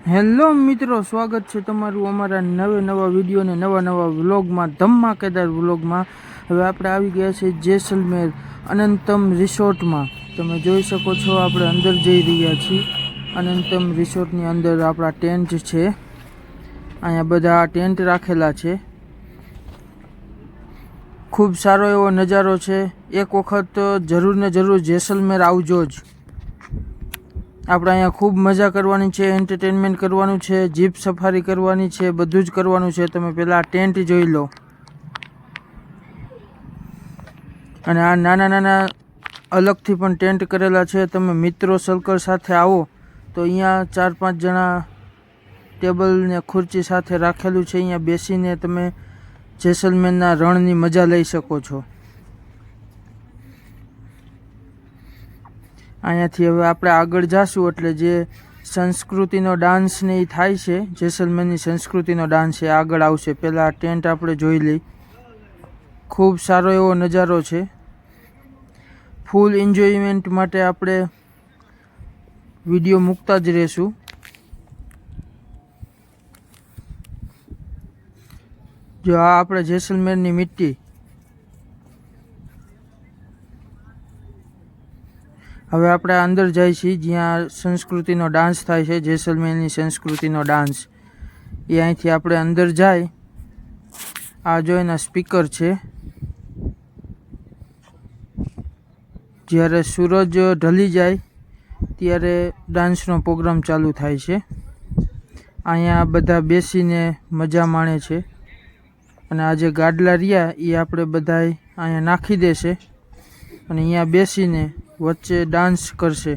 Hello મિત્રો, સ્વાગત છે તમારું અમારા નવા વિડીયો ને નવા વ્લોગમાં, ધમાકેદાર વ્લોગમાં। હવે આપણે આવી ગયા છે જેસલમેર અનંતમ રિસોર્ટમાં। તમે જોઈ શકો છો આપણે અંદર જઈ રહ્યા છીએ। અનંતમ રિસોર્ટની અંદર આપણા ટેન્ટ છે, અહીંયા બધા ટેન્ટ રાખેલા છે। ખૂબ સારો એવો નજારો છે, એક વખત જરૂર ને જરૂર જેસલમેર આવજો જ। આપણે અહીંયા ખૂબ મજા કરવાની છે, એન્ટરટેનમેન્ટ કરવાનું છે, જીપ સફારી કરવાની છે, બધું જ કરવાનું છે। તમે પહેલાં ટેન્ટ જોઈ લો, અને આ નાના અલગથી પણ ટેન્ટ કરેલા છે। તમે મિત્રો સર્કલ સાથે આવો તો અહીંયા 4-5 જણા ટેબલ ને ખુરચી સાથે રાખેલું છે, અહીંયા બેસીને તમે જેસલમેરના રણની મજા લઈ શકો છો। અહીંયાથી હવે આપણે આગળ જાશું એટલે જે સંસ્કૃતિનો ડાન્સ ને એ થાય છે, જેસલમેરની સંસ્કૃતિનો ડાન્સ એ આગળ આવશે। પહેલાં આ ટેન્ટ આપણે જોઈ લઈ, ખૂબ સારો એવો નજારો છે। ફૂલ એન્જોયમેન્ટ માટે આપણે વિડીયો મૂકતા જ રહેશું। જો આ આપણે જેસલમેરની મિટ્ટી। હવે આપણે અંદર જાય છીએ જ્યાં સંસ્કૃતિનો ડાન્સ થાય છે, જેસલમેરની સંસ્કૃતિનો ડાન્સ એ અહીંથી આપણે અંદર જાય। આ જો એના સ્પીકર છે, જ્યારે સૂરજ ઢળી જાય ત્યારે ડાન્સનો પ્રોગ્રામ ચાલુ થાય છે। અહીંયા બધા બેસીને મજા માણે છે, અને આ જે ગાડલા રહ્યા એ આપણે બધા અહીંયા નાખી દેશે અને અહીંયા બેસીને વચ્ચે ડાન્સ કરશે।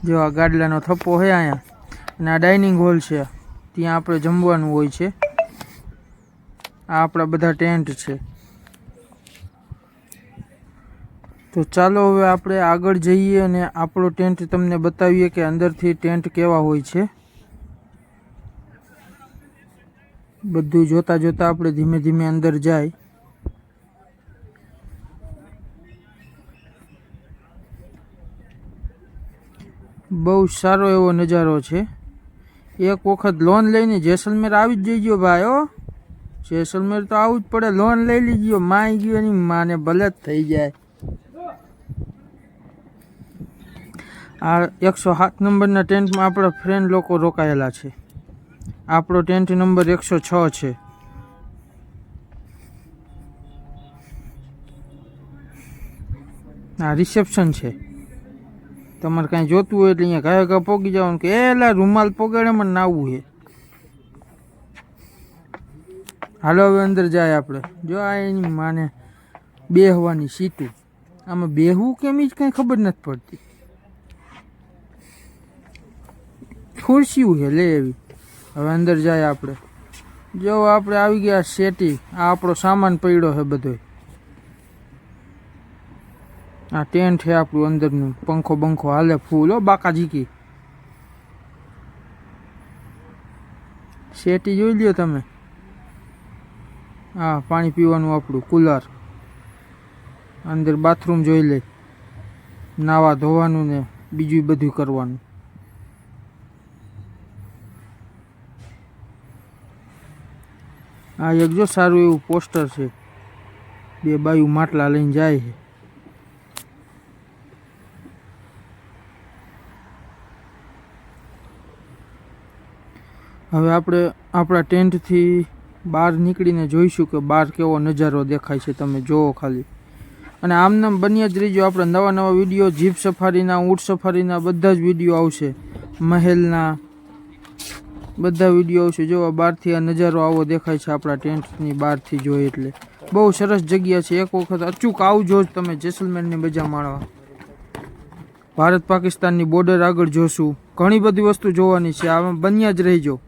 જો આ ગાડલાનો થપ્પો છે અહીંયા, અને આ ડાઇનિંગ હોલ છે, ત્યાં આપણે જમવાનું હોય છે। આ આપણા બધા ટેન્ટ છે। તો ચાલો હવે આપણે આગળ જઈએ અને આપણો ટેન્ટ તમને બતાવીએ કે અંદરથી ટેન્ટ કેવા હોય છે। બધું જોતા આપણે ધીમે ધીમે અંદર જાય। બહુ સારો એવો નજારો છે। એક વખત લોન લઈને જેસલમેર આવી જ જઈજો ભાઈ। હો, જેસલમેર તો આવું જ પડે, લોન લઈ લીજો, માઈ ગયો ની માને ભલે જ થઈ જાય। આ 107 નંબરના ટેન્ટમાં આપણા ફ્રેન્ડ લોકો રોકાયેલા છે। આપણો ટેન્ટ નંબર 106 છે। આ રિસેપ્શન છે, તમારે કાંઈ જોતું હોય એટલે અહીંયા ઘા પોગી જવાનું કે એલા રૂમાલ પોગાડે મને નાવું છે। હાલો હવે અંદર જાય આપણે। જો આ એની માને બેહવાની સીટું, આમાં બેહવું કેમ જ કંઈ ખબર નથી પડતી। ખુરશીઓ છે લે એવી। હવે અંદર જાય આપણે। જો આપણે આવી ગયા શેટી, આ આપણો સામાન પડ્યો છે બધો। આ ટેન્ટ છે આપણું અંદરનું, પંખો બંખો હાલે ફૂલ। હો બાકાજીકી શેટી જોઈ લ્યો તમે। હા, પાણી પીવાનું આપણું કુલર, અંદર બાથરૂમ જોઈ લે, નાવા ધોવાનું ને બીજું બધું કરવાનું। આ એક જો સારું એવું પોસ્ટર છે, બે બાયું માટલા લઈને જાય છે। હવે આપણે આપણા ટેન્ટથી બહાર નીકળીને જોઈશું કે બહાર કેવો નજારો દેખાય છે, તમે જોવો ખાલી। અને આમનામ બન્યા જ રહીજો, આપણે નવા વિડીયો જીપ સફારીના, ઊંટ સફારીના બધા જ વિડીયો આવશે, મહેલના બધા વિડીયો આવશે। જો બહારથી આ નજારો આવો દેખાય છે આપણા ટેન્ટની બહારથી જોઈએ એટલે બહુ સરસ જગ્યા છે। એક વખત અચૂક આવજો જ તમે જેસલમેરની મજા માણવા। ભારત પાકિસ્તાનની બોર્ડર આગળ જોશું, ઘણી બધી વસ્તુ જોવાની છે, આમાં બન્યા જ રહીજો।